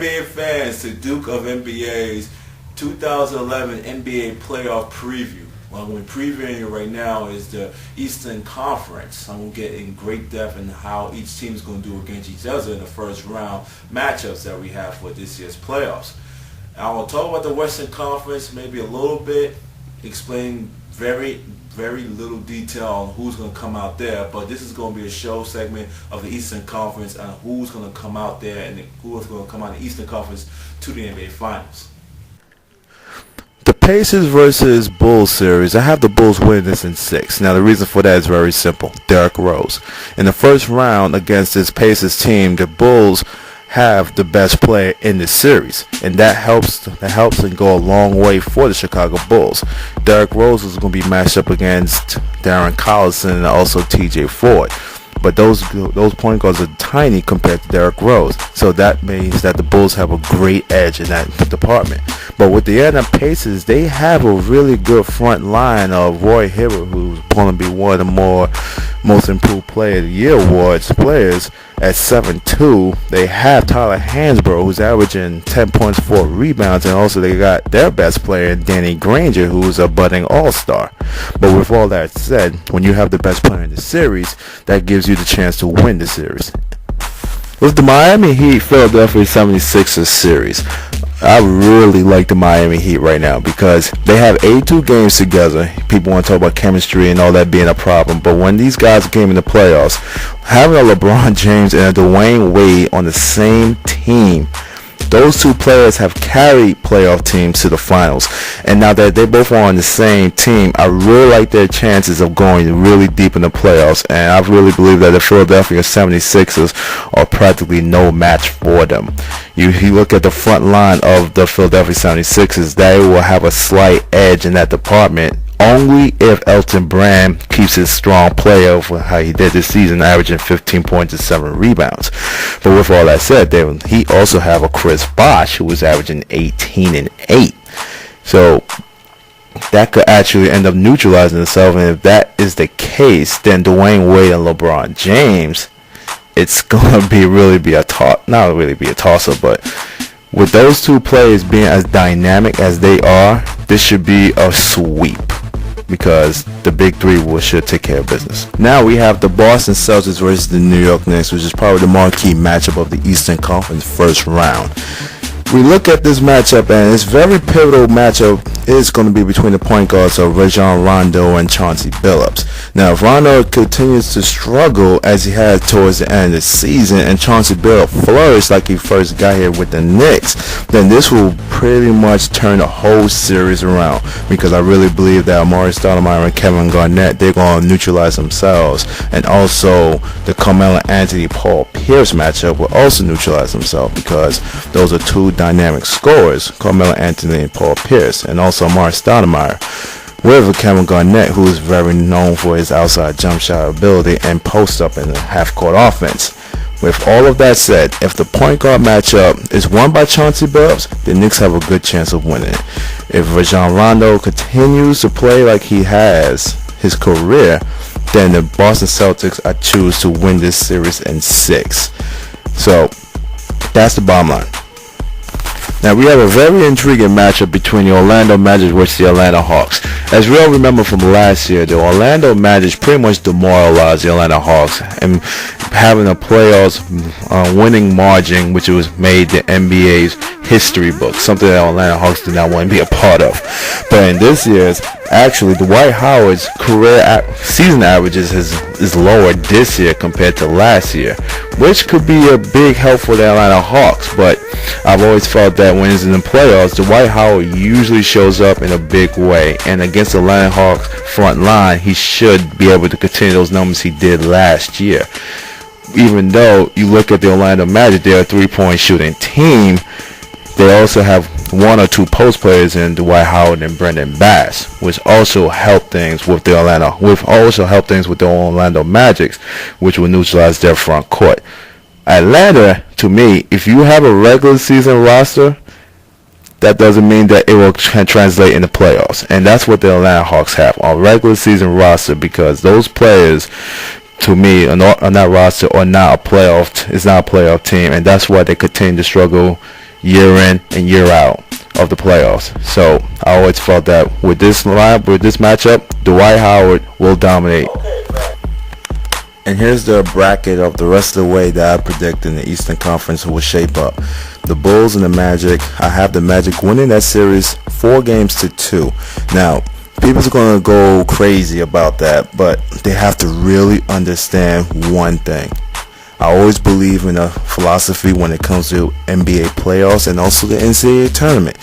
NBA fans, to Duke of NBA's 2011 NBA playoff preview. What I'm going to be previewing you right now is the Eastern Conference. I'm going to get in great depth in how each team is going to do against each other in the first round matchups that we have for this year's playoffs. I will talk about the Western Conference maybe a little bit, explain very little detail on who's going to come out there, but this is going to be a show segment of the Eastern Conference and who's going to come out there and who is going to come out in the Eastern Conference to the NBA Finals. The Pacers versus Bulls series, I have the Bulls winning this in 6. Now the reason for that is very simple. Derrick Rose. In the first round against this Pacers team, the Bulls have the best player in this series, and that helps and go a long way for the Chicago Bulls. Derrick Rose is going to be matched up against Darren Collison and also TJ Ford. But those point guards are tiny compared to Derrick Rose. So that means that the Bulls have a great edge in that department. But with the Indiana Pacers, they have a really good front line of Roy Hibbert, who's going to be one of the most improved player of the year awards players at 7'2". They have Tyler Hansbrough, who's averaging 10 points, 4 rebounds, and also they got their best player, Danny Granger, who's a budding all-star. But with all that said, when you have the best player in the series, that gives you the chance to win the series. With the Miami Heat Philadelphia 76ers series, I really like the Miami Heat right now because they have 82 games together. People want to talk about chemistry and all that being a problem, but when these guys came in the playoffs, having a LeBron James and a Dwayne Wade on the same team, those two players have carried playoff teams to the finals. And now that they both are on the same team, I really like their chances of going really deep in the playoffs. And I really believe that the Philadelphia 76ers are practically no match for them. You look at the front line of the Philadelphia 76ers, they will have a slight edge in that department only if Elton Brand keeps his strong play of how he did this season, averaging 15 points and 7 rebounds. But with all that said, he also have a Chris Bosh who was averaging 18 and 8. So that could actually end up neutralizing itself. And if that is the case, then Dwayne Wade and LeBron James, it's gonna be a toss-up, but with those two players being as dynamic as they are, this should be a sweep because the big three should take care of business. Now we have the Boston Celtics versus the New York Knicks, which is probably the marquee matchup of the Eastern Conference first round. We look at this matchup, and it's very pivotal matchup is going to be between the point guards of Rajon Rondo and Chauncey Billups. Now, if Rondo continues to struggle as he had towards the end of the season, and Chauncey Billups flourished like he first got here with the Knicks, then this will pretty much turn the whole series around, because I really believe that Amari Stoudemire and Kevin Garnett, they're going to neutralize themselves, and also the Carmelo Anthony-Paul Pierce matchup will also neutralize themselves, because those are two dynamic scorers, Carmelo Anthony and Paul Pierce, and also Amari Stoudemire, with Kevin Garnett, who is very known for his outside jump shot ability and post-up in the half-court offense. With all of that said, if the point guard matchup is won by Chauncey Billups, the Knicks have a good chance of winning it. If Rajon Rondo continues to play like he has his career, then the Boston Celtics, I choose to win this series in 6. So, that's the bottom line. Now we have a very intriguing matchup between the Orlando Magic versus the Atlanta Hawks. As we all remember from last year, the Orlando Magic pretty much demoralized the Atlanta Hawks and having a playoffs winning margin, which was made the NBA's history book, something that Atlanta Hawks did not want to be a part of. But in this year's, actually, Dwight Howard's career season averages is lower this year compared to last year, which could be a big help for the Atlanta Hawks. But I've always felt that when it's in the playoffs, Dwight Howard usually shows up in a big way, and against the Atlanta Hawks front line, he should be able to continue those numbers he did last year. Even though you look at the Orlando Magic, they're a three-point shooting team, they also have one or two post players in Dwight Howard and Brendan Bass, which also help things with the Orlando Magic, which will neutralize their front court. Atlanta, to me, if you have a regular season roster, that doesn't mean that it will translate in the playoffs, and that's what the Atlanta Hawks have, a regular season roster, because those players, to me, on that roster are not a playoff team, and that's why they continue to struggle year in and year out of the playoffs. So I always felt that with this matchup, Dwight Howard will dominate. And here's the bracket of the rest of the way that I predict in the Eastern Conference will shape up. The Bulls and the Magic. I have the Magic winning that series 4-2. Now, people's going to go crazy about that, but they have to really understand one thing. I always believe in a philosophy when it comes to NBA playoffs and also the NCAA tournament.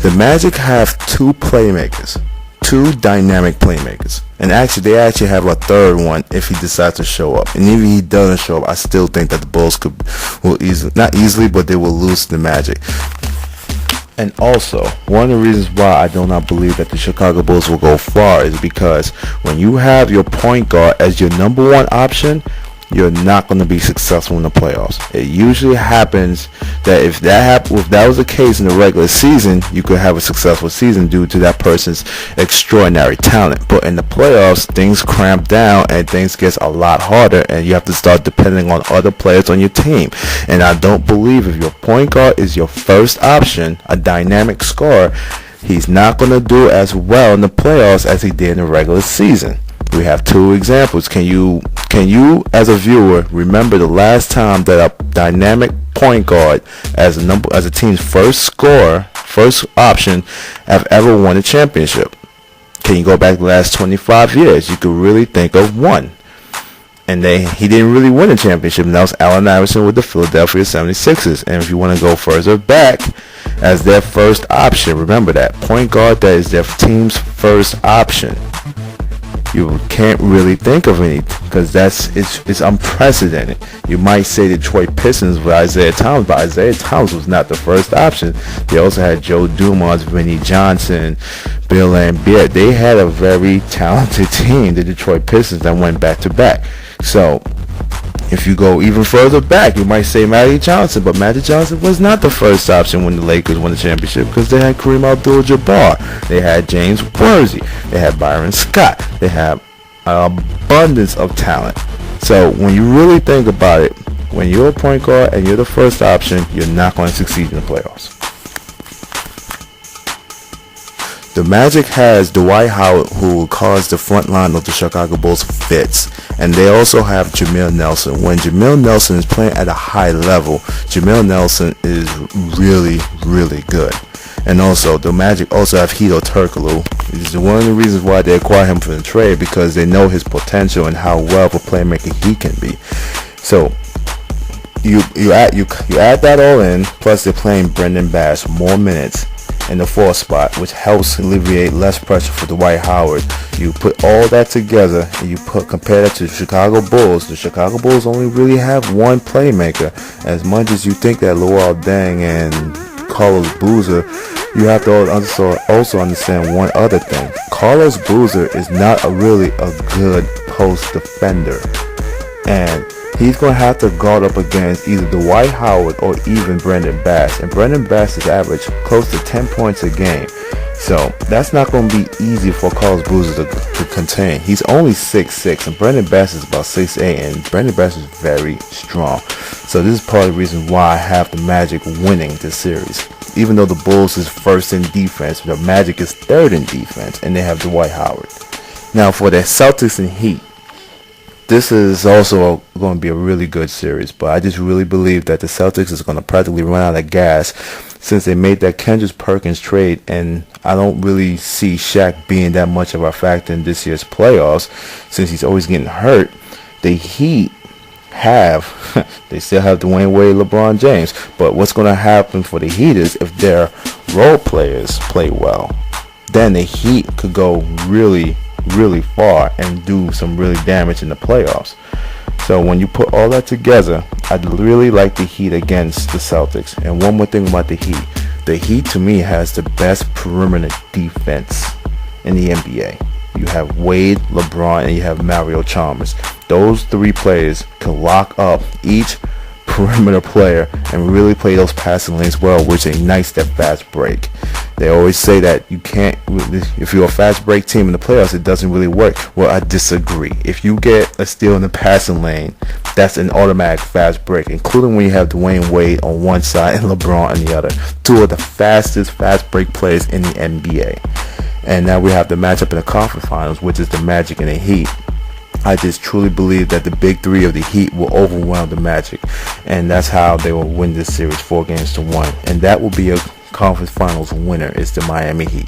The Magic have two playmakers, two dynamic playmakers. And they actually have a third one if he decides to show up. And even if he doesn't show up, I still think that the Bulls not easily, but they will lose to the Magic. And also, one of the reasons why I do not believe that the Chicago Bulls will go far is because when you have your point guard as your number one option, you're not going to be successful in the playoffs. It usually happens that if that was the case in the regular season, you could have a successful season due to that person's extraordinary talent. But in the playoffs, things cramp down and things get a lot harder, and you have to start depending on other players on your team. And I don't believe if your point guard is your first option, a dynamic scorer, he's not going to do as well in the playoffs as he did in the regular season. We have two examples. Can you as a viewer remember the last time that a dynamic point guard as a team's first option have ever won a championship? Can you go back the last 25 years? You could really think of one. And he didn't really win a championship, and that was Allen Iverson with the Philadelphia 76ers. And if you want to go further back, as their first option, remember that point guard that is their team's first option. You can't really think of any because it's unprecedented. You might say Detroit Pistons with Isaiah Thomas, but Isaiah Thomas was not the first option. They also had Joe Dumars, Vinnie Johnson, Bill Laimbeer. They had a very talented team, the Detroit Pistons, that went back to back. So if you go even further back, you might say Magic Johnson, but Magic Johnson was not the first option when the Lakers won the championship because they had Kareem Abdul-Jabbar, they had James Worthy, they had Byron Scott, they had an abundance of talent. So when you really think about it, when you're a point guard and you're the first option, you're not going to succeed in the playoffs. The Magic has Dwight Howard, who will cause the front line of the Chicago Bulls fits. And they also have Jameer Nelson. When Jameer Nelson is playing at a high level, Jameer Nelson is really, really good. And also, the Magic also have Hedo Turkoglu. This is one of the reasons why they acquire him from the trade, because they know his potential and how well of a playmaker he can be. So you add that all in, plus they're playing Brendan Bass more minutes in the 4th spot, which helps alleviate less pressure for Dwight Howard. You put all that together and you compare that to the Chicago Bulls. The Chicago Bulls only really have one playmaker. As much as you think that Luol Deng and Carlos Boozer, you have to also understand one other thing. Carlos Boozer is not really a good post defender, and he's going to have to guard up against either Dwight Howard or even Brendan Bass. And Brendan Bass is average close to 10 points a game. So that's not going to be easy for Carlos Boozer to contain. He's only 6'6", and Brendan Bass is about 6'8", and Brendan Bass is very strong. So this is part of the reason why I have the Magic winning this series. Even though the Bulls is first in defense, the Magic is third in defense, and they have Dwight Howard. Now for the Celtics and Heat, this is also going to be a really good series, but I just really believe that the Celtics is going to practically run out of gas since they made that Kendrick Perkins trade, and I don't really see Shaq being that much of a factor in this year's playoffs since he's always getting hurt. The Heat they still have Dwayne Wade, LeBron James, but what's going to happen for the Heat is if their role players play well, then the Heat could go really far and do some really damage in the playoffs. So when you put all that together, I'd really like the Heat against the Celtics. And one more thing about the Heat to me has the best perimeter defense in the NBA. You have Wade, LeBron, and you have Mario Chalmers. Those three players can lock up each perimeter player and really play those passing lanes well, which ignites that fast break. They always say that you can't, if you're a fast break team in the playoffs, it doesn't really work. Well, I disagree. If you get a steal in the passing lane, that's an automatic fast break, including when you have Dwayne Wade on one side and LeBron on the other. Two of the fastest fast break players in the NBA. And now we have the matchup in the conference finals, which is the Magic and the Heat. I just truly believe that the big three of the Heat will overwhelm the Magic, and that's how they will win this series 4-1. And that will be a conference finals winner, is the Miami Heat.